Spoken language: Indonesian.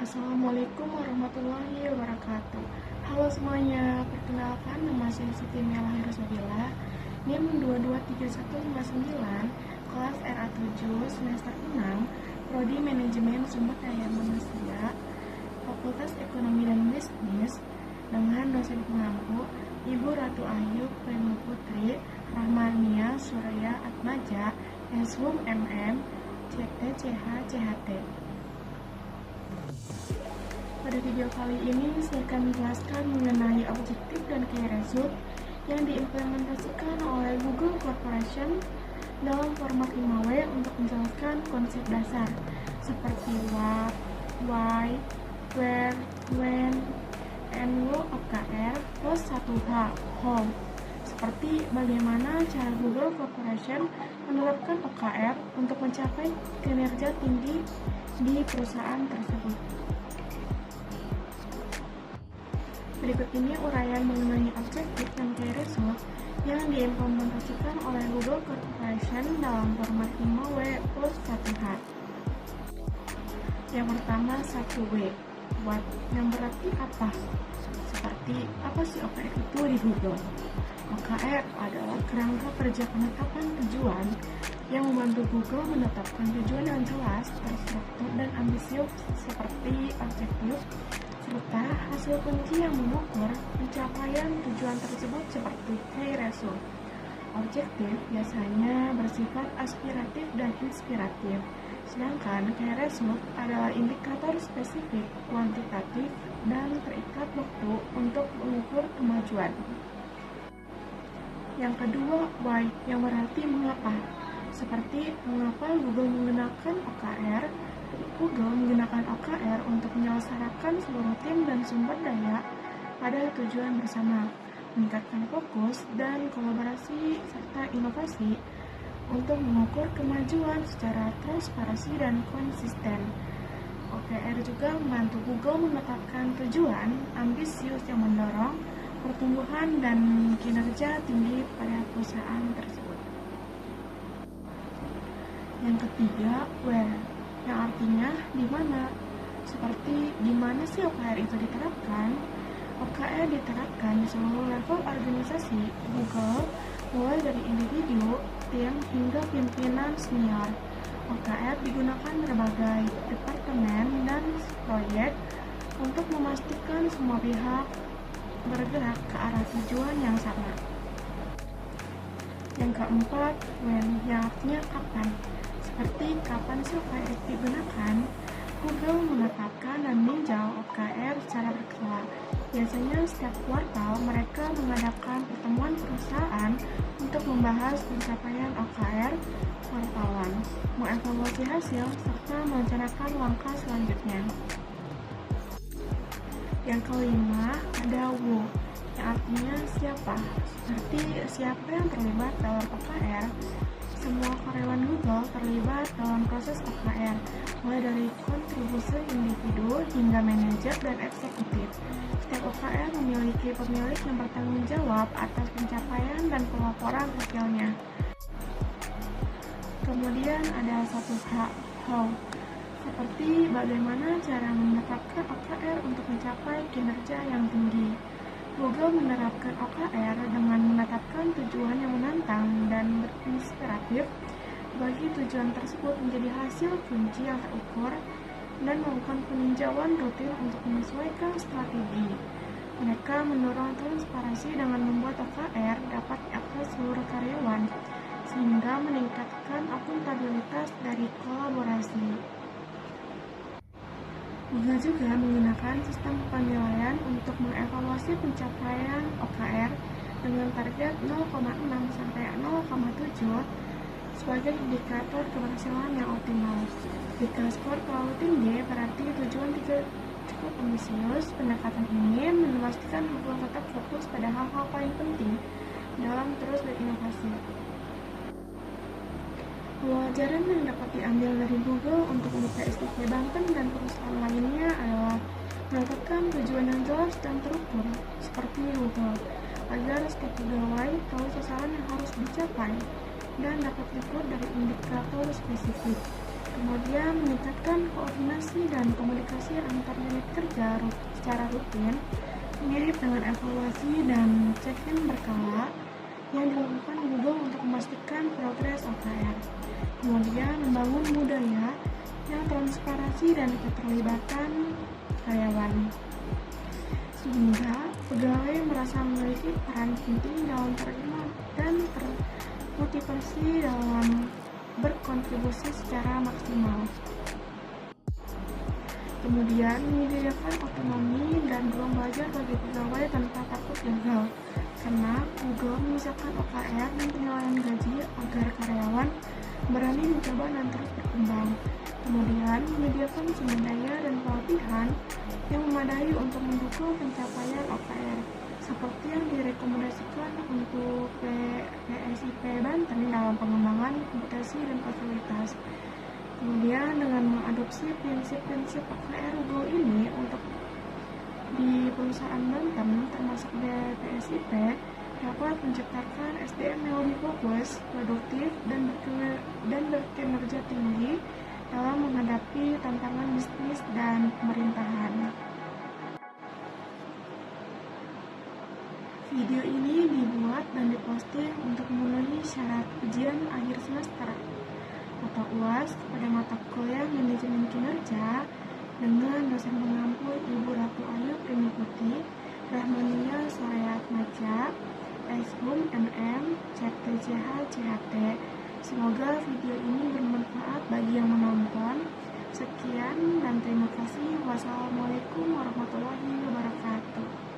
Assalamualaikum warahmatullahi wabarakatuh. Halo semuanya, perkenalkan nama saya Siti Melahir Sabila, NIM 223159, kelas RA7, semester 6, Prodi Manajemen Sumber Daya Manusia, Fakultas Ekonomi dan Bisnis, dengan dosen pengampu Ibu Ratu Ayu Premu Putri Rahmania Surya Atmaja, SHUM MM, CTCH CHT. Pada video kali ini, saya akan menjelaskan mengenai objektif dan key result yang diimplementasikan oleh Google Corporation dalam format 5W untuk menjelaskan konsep dasar seperti what, why, where, when, and what OKR plus 1H, how. Seperti bagaimana cara Google Corporation menerapkan OKR untuk mencapai kinerja tinggi di perusahaan tersebut. Berikut ini uraian mengenai objektif dan key result yang diimplementasikan oleh Google Corporation dalam format 5W plus 1H. Yang pertama 1W, what, yang berarti apa? Seperti apa sih OKR itu di Google? OKR adalah kerangka kerja penetapan tujuan yang membantu Google menetapkan tujuan yang jelas, terstruktur, dan ambisius seperti objektif serta hasil kunci yang mengukur pencapaian tujuan tersebut seperti key result. Objektif biasanya bersifat aspiratif dan inspiratif, sedangkan key result adalah indikator spesifik, kuantitatif, dan terikat waktu untuk mengukur kemajuan. Yang kedua, why, yang berarti mengapa. Seperti mengapa Google menggunakan OKR. Google menggunakan OKR untuk menyelesaikan seluruh tim dan sumber daya pada tujuan bersama, meningkatkan fokus dan kolaborasi serta inovasi untuk mengukur kemajuan secara transparansi dan konsisten. OKR juga membantu Google menetapkan tujuan ambisius yang mendorong pertumbuhan dan kinerja tinggi pada perusahaan tersebut. Yang ketiga, where, yang artinya di mana. Seperti di mana sih OKR itu diterapkan? OKR diterapkan di seluruh level organisasi Google, mulai dari individu, tim, hingga pimpinan senior. OKR digunakan berbagai departemen dan proyek untuk memastikan semua pihak bergerak ke arah tujuan yang sama. Yang keempat, when, yang artinya kapan. Seperti kapan sih OKR digunakan? Google menetapkan dan meninjau OKR secara berkala. Biasanya setiap kuartal mereka mengadakan pertemuan perusahaan untuk membahas pencapaian OKR kuartalan, mengevaluasi hasil, serta merencanakan langkah selanjutnya. Yang kelima, ada who, yang artinya siapa. Seperti siapa yang terlibat dalam OKR. Semua karyawan Google terlibat dalam proses OKR, mulai dari kontribusi individu hingga manajer dan eksekutif. Setiap OKR memiliki pemilik yang bertanggung jawab atas pencapaian dan pelaporan hasilnya. Kemudian ada 1H, how, seperti bagaimana cara menetapkan OKR untuk mencapai kinerja yang tinggi. Google menerapkan OKR dengan menetapkan tujuan yang menantang dan berinspiratif bagi tujuan tersebut menjadi hasil kunci yang terukur dan melakukan peninjauan rutin untuk menyesuaikan strategi. Mereka mendorong transparansi dengan membuat OKR dapat diakses seluruh karyawan sehingga meningkatkan akuntabilitas dari kolaborasi. Google juga menggunakan sistem penilaian untuk mengevaluasi pencapaian OKR dengan target 0,6 sampai 0,7 sebagai indikator keberhasilan yang optimal. Jika skor terlalu tinggi, berarti tujuan tidak cukup ambisius. Pendekatan ini memastikan Google tetap fokus pada hal-hal paling penting dalam terus berinovasi. Pelajaran yang dapat diambil dari Google untuk UPSIP Banten dan perusahaan lainnya adalah menetapkan tujuan yang jelas dan terukur seperti Google, agar setiap pegawai tahu sasaran yang harus dicapai dan dapat diukur dari indikator spesifik. Kemudian meningkatkan koordinasi dan dan komunikasi antar unit kerja secara rutin, mirip dengan evaluasi dan check-in berkala yang dilakukan Google untuk memastikan progres OKR. Kemudian membangun budaya yang transparansi dan keterlibatan karyawan, sehingga pegawai merasa memiliki peran penting dalam terima dan termotivasi dalam berkontribusi secara maksimal. Kemudian menyediakan otonomi dan ruang belajar bagi pegawai tanpa takut gagal, karena Google memisahkan OKR dan penilaian gaji agar karyawan berani mencoba dan terus berkembang. Kemudian menyediakan sumber daya dan pelatihan yang memadai untuk mendukung pencapaian OKR, seperti yang direkomendasikan untuk PSIP Banten dalam pengembangan kompetensi dan fasilitas. Kemudian dengan mengadopsi prinsip-prinsip OKR Google ini untuk di perusahaan Banten termasuk PSIP dapat menciptakan SDM yang lebih fokus, produktif, dan berkinerja tinggi dalam menghadapi tantangan bisnis dan pemerintahan. Video ini dibuat dan diposting untuk memenuhi syarat ujian akhir semester atau UAS pada mata kuliah Manajemen Kinerja dengan dosen pengampu Ibu Ratu Ayu Primiputi, Rahmania Soraya Maja, Eshum MM, CTCH CHT. Semoga video ini bermanfaat bagi yang menonton. Sekian dan terima kasih. Wassalamualaikum warahmatullahi wabarakatuh.